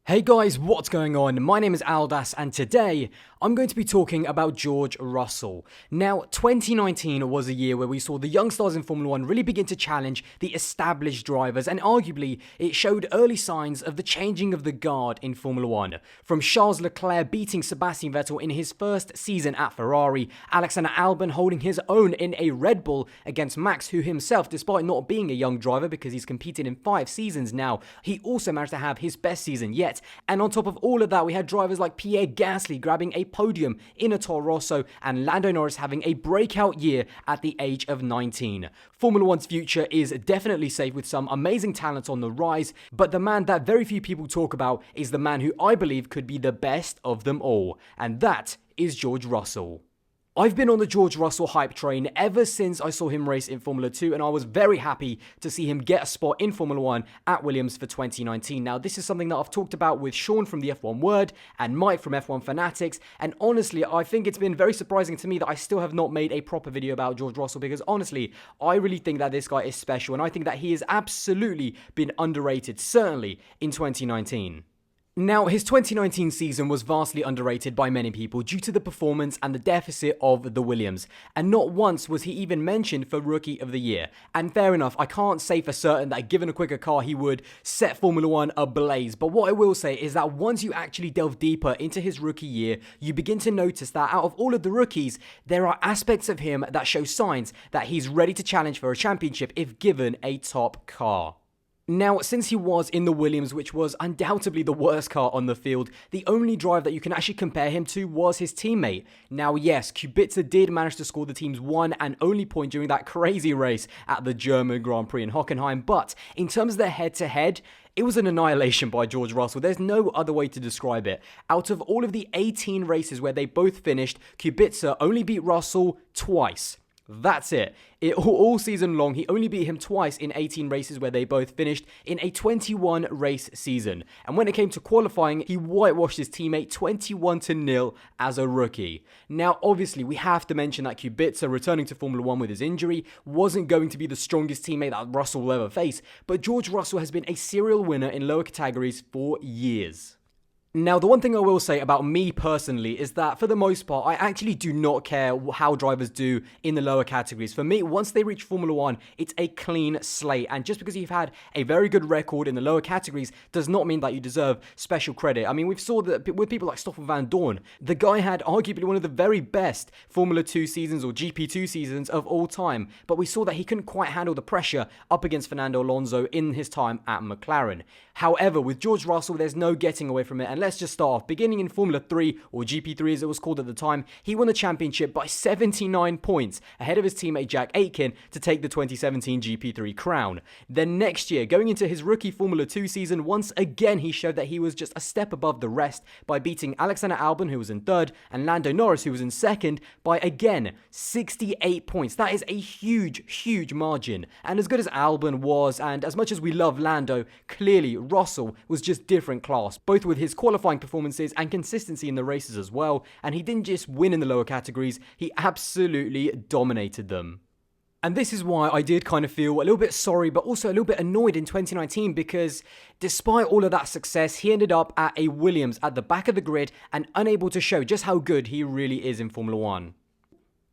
Hey guys, what's going on? My name is Aldas, and today I'm going to be talking about George Russell. Now, 2019 was a year where we saw the young stars in Formula 1 really begin to challenge the established drivers, and arguably it showed early signs of the changing of the guard in Formula 1. From Charles Leclerc beating Sebastian Vettel in his first season at Ferrari, Alexander Albon holding his own in a Red Bull against Max, who himself, despite not being a young driver because he's competed in 5 seasons now, he also managed to have his best season yet. And on top of all of that, we had drivers like Pierre Gasly grabbing a podium in a Toro Rosso and Lando Norris having a breakout year at the age of 19. Formula 1's future is definitely safe with some amazing talent on the rise, but the man that very few people talk about is the man who I believe could be the best of them all, and that is George Russell. I've been on the George Russell hype train ever since I saw him race in Formula 2, and I was very happy to see him get a spot in Formula 1 at Williams for 2019. Now, this is something that I've talked about with Sean from the F1 Word and Mike from F1 Fanatics, and honestly, I think it's been very surprising to me that I still have not made a proper video about George Russell, because honestly, I really think that this guy is special, and I think that he has absolutely been underrated, certainly in 2019. Now, his 2019 season was vastly underrated by many people due to the performance and the deficit of the Williams, and not once was he even mentioned for Rookie of the Year. And fair enough, I can't say for certain that given a quicker car he would set Formula 1 ablaze, but what I will say is that once you actually delve deeper into his rookie year, you begin to notice that out of all of the rookies, there are aspects of him that show signs that he's ready to challenge for a championship if given a top car. Now, since he was in the Williams, which was undoubtedly the worst car on the field, the only driver that you can actually compare him to was his teammate. Now, yes, Kubica did manage to score the team's one and only point during that crazy race at the German Grand Prix in Hockenheim, but in terms of their head-to-head, it was an annihilation by George Russell. There's no other way to describe it. Out of all of the 18 races where they both finished, Kubica only beat Russell twice. That's it. All season long, he only beat him twice in 18 races where they both finished in a 21 race season. And when it came to qualifying, he whitewashed his teammate 21-0 as a rookie. Now, obviously, we have to mention that Kubica, returning to Formula 1 with his injury, wasn't going to be the strongest teammate that Russell will ever face. But George Russell has been a serial winner in lower categories for years. Now, the one thing I will say about me personally is that for the most part, I actually do not care how drivers do in the lower categories. For me, once they reach Formula 1, it's a clean slate. And just because you've had a very good record in the lower categories does not mean that you deserve special credit. I mean, we've saw that with people like Stoffel Van Dorn, the guy had arguably one of the very best Formula 2 seasons or GP2 seasons of all time. But we saw that he couldn't quite handle the pressure up against Fernando Alonso in his time at McLaren. However, with George Russell, there's no getting away from it. And let's just start off. Beginning in Formula 3, or GP3 as it was called at the time, he won the championship by 79 points, ahead of his teammate Jack Aitken to take the 2017 GP3 crown. Then next year, going into his rookie Formula 2 season, once again he showed that he was just a step above the rest by beating Alexander Albon, who was in third, and Lando Norris, who was in second, by again 68 points. That is a huge margin. And as good as Albon was, and as much as we love Lando, clearly Russell was just different class, both with his qualifying performances and consistency in the races as well. And he didn't just win in the lower categories, he absolutely dominated them. And this is why I did kind of feel a little bit sorry, but also a little bit annoyed in 2019, because despite all of that success, he ended up at a Williams at the back of the grid and unable to show just how good he really is in Formula 1.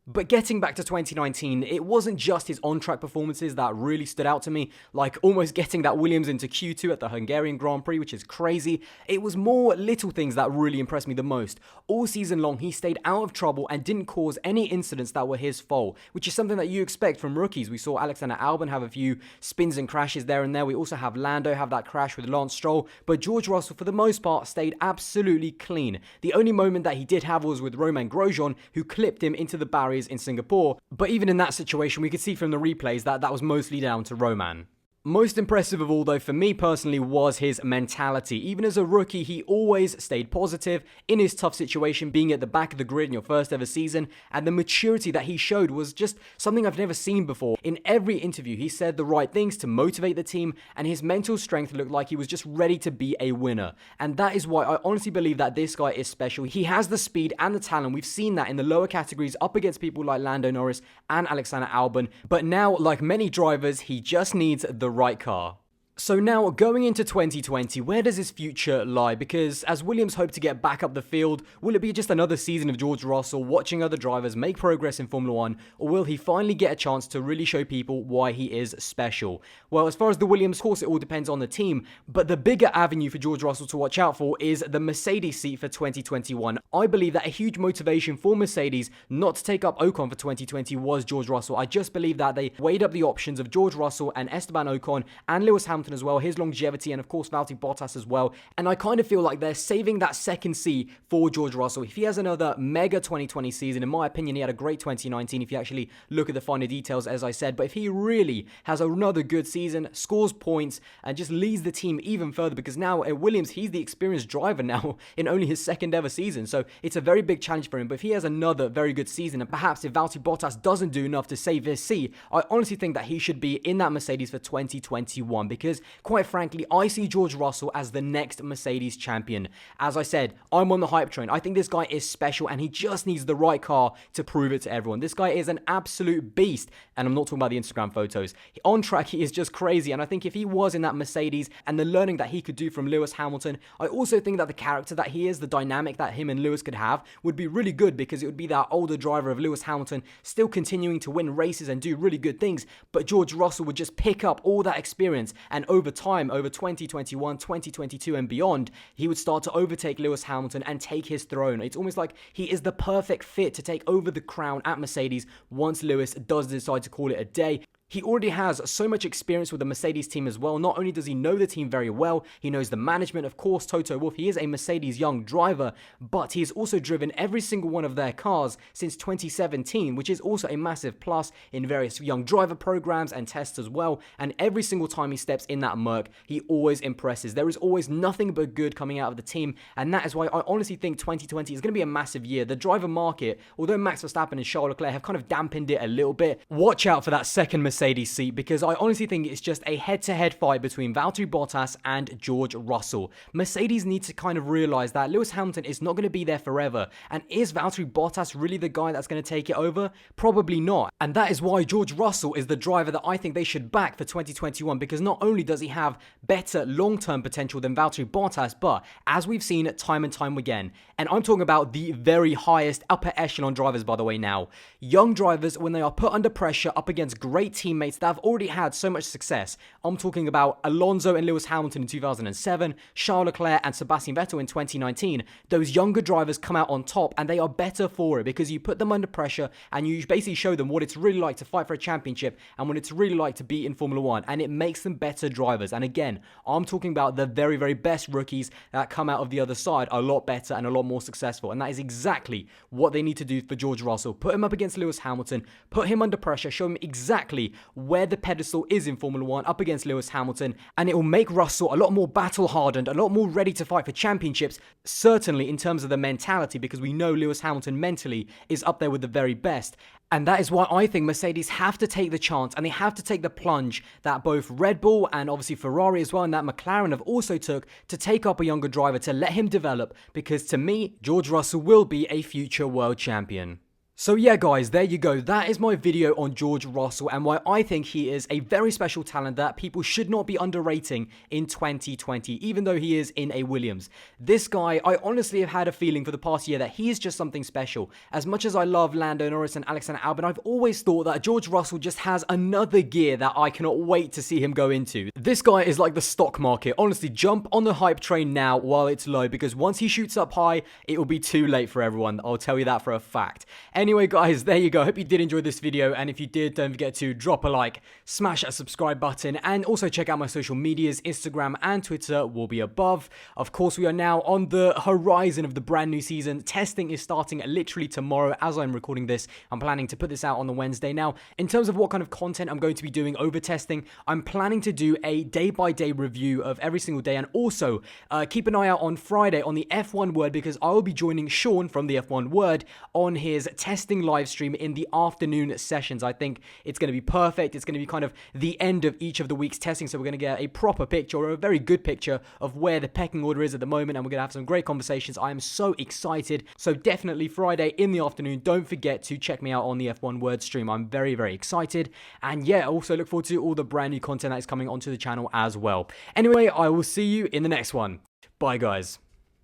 But getting back to 2019, it wasn't just his on-track performances that really stood out to me, like almost getting that Williams into Q2 at the Hungarian Grand Prix, which is crazy. It was more little things that really impressed me the most. All season long, he stayed out of trouble and didn't cause any incidents that were his fault, which is something that you expect from rookies. We saw Alexander Albon have a few spins and crashes there and there. We also have Lando have that crash with Lance Stroll, but George Russell, for the most part, stayed absolutely clean. The only moment that he did have was with Romain Grosjean, who clipped him into the barriers in Singapore, but even in that situation we could see from the replays that that was mostly down to Romain. Most impressive of all, though, for me personally, was his mentality. Even as a rookie, he always stayed positive in his tough situation, being at the back of the grid in your first ever season, and the maturity that he showed was just something I've never seen before. In every interview, he said the right things to motivate the team, and his mental strength looked like he was just ready to be a winner. And that is why I honestly believe that this guy is special. He has the speed and the talent. We've seen that in the lower categories up against people like Lando Norris and Alexander Albon, but now, like many drivers, he just needs the right car. So now, going into 2020, where does his future lie? Because as Williams hope to get back up the field, will it be just another season of George Russell watching other drivers make progress in Formula 1, or will he finally get a chance to really show people why he is special? Well, as far as the Williams, of course, it all depends on the team, but the bigger avenue for George Russell to watch out for is the Mercedes seat for 2021. I believe that a huge motivation for Mercedes not to take up Ocon for 2020 was George Russell. I just believe that they weighed up the options of George Russell and Esteban Ocon and Lewis Hamilton as well, his longevity, and of course Valtteri Bottas as well. And I kind of feel like they're saving that second seat for George Russell. If he has another mega 2020 season, in my opinion, he had a great 2019 if you actually look at the finer details, as I said. But if he really has another good season, scores points, and just leads the team even further, because now at Williams, he's the experienced driver now in only his second ever season. So it's a very big challenge for him. But if he has another very good season, and perhaps if Valtteri Bottas doesn't do enough to save his seat, I honestly think that he should be in that Mercedes for 2021, because quite frankly, I see George Russell as the next Mercedes champion. As I said, I'm on the hype train. I think this guy is special, and he just needs the right car to prove it to everyone. This guy is an absolute beast, and I'm not talking about the Instagram photos. On track, he is just crazy, and I think if he was in that Mercedes and the learning that he could do from Lewis Hamilton, I also think that the character that he is, the dynamic that him and Lewis could have, would be really good, because it would be that older driver of Lewis Hamilton still continuing to win races and do really good things, but George Russell would just pick up all that experience, and over time, over 2021, 2022 and beyond, he would start to overtake Lewis Hamilton and take his throne. It's almost like he is the perfect fit to take over the crown at Mercedes once Lewis does decide to call it a day. He already has so much experience with the Mercedes team as well. Not only does he know the team very well, he knows the management, of course, Toto Wolff. He is a Mercedes young driver, but he has also driven every single one of their cars since 2017, which is also a massive plus in various young driver programs and tests as well. And every single time he steps in that Merc, he always impresses. There is always nothing but good coming out of the team, and that is why I honestly think 2020 is going to be a massive year. The driver market, although Max Verstappen and Charles Leclerc have kind of dampened it a little bit, watch out for that second Mercedes seat, because I honestly think it's just a head-to-head fight between Valtteri Bottas and George Russell. Mercedes needs to kind of realize that Lewis Hamilton is not going to be there forever, and is Valtteri Bottas really the guy that's going to take it over? Probably not, and that is why George Russell is the driver that I think they should back for 2021, because not only does he have better long-term potential than Valtteri Bottas, but as we've seen time and time again, and I'm talking about the very highest upper echelon drivers, by the way, now, young drivers, when they are put under pressure up against great teammates that have already had so much success. I'm talking about Alonso and Lewis Hamilton in 2007, Charles Leclerc and Sebastian Vettel in 2019. Those younger drivers come out on top, and they are better for it, because you put them under pressure and you basically show them what it's really like to fight for a championship and what it's really like to be in Formula 1, and it makes them better drivers. And again, I'm talking about the very, very best rookies that come out of the other side a lot better and a lot more successful, and that is exactly what they need to do for George Russell. Put him up against Lewis Hamilton, put him under pressure, show him exactly where the pedestal is in Formula 1 up against Lewis Hamilton, and it will make Russell a lot more battle-hardened, a lot more ready to fight for championships, certainly in terms of the mentality, because we know Lewis Hamilton mentally is up there with the very best. And that is why I think Mercedes have to take the chance, and they have to take the plunge that both Red Bull and obviously Ferrari as well, and that McLaren have also took to take up a younger driver, to let him develop, because to me, George Russell will be a future world champion. So yeah guys, there you go. That is my video on George Russell and why I think he is a very special talent that people should not be underrating in 2020, even though he is in a Williams. This guy, I honestly have had a feeling for the past year that he is just something special. As much as I love Lando Norris and Alexander Albon, I've always thought that George Russell just has another gear that I cannot wait to see him go into. This guy is like the stock market. Honestly, jump on the hype train now while it's low, because once he shoots up high, it will be too late for everyone. I'll tell you that for a fact. Anyway guys, there you go. Hope you did enjoy this video, and if you did, don't forget to drop a like, smash that subscribe button, and also check out my social medias. Instagram and Twitter will be above. Of course, we are now on the horizon of the brand new season. Testing is starting literally tomorrow as I'm recording this. I'm planning to put this out on the Wednesday. Now, in terms of what kind of content I'm going to be doing over testing, I'm planning to do a day-by-day review of every single day, and also keep an eye out on Friday on the F1 Word, because I will be joining Sean from the F1 Word on his testing testing live stream in the afternoon sessions. I think it's going to be perfect. It's going to be kind of the end of each of the week's testing, so we're going to get a proper picture, or a very good picture, of where the pecking order is at the moment, and we're going to have some great conversations. I am so excited. So definitely Friday in the afternoon. Don't forget to check me out on the F1 Word stream. I'm very, very excited. And yeah, also look forward to all the brand new content that is coming onto the channel as well. Anyway, I will see you in the next one. Bye, guys.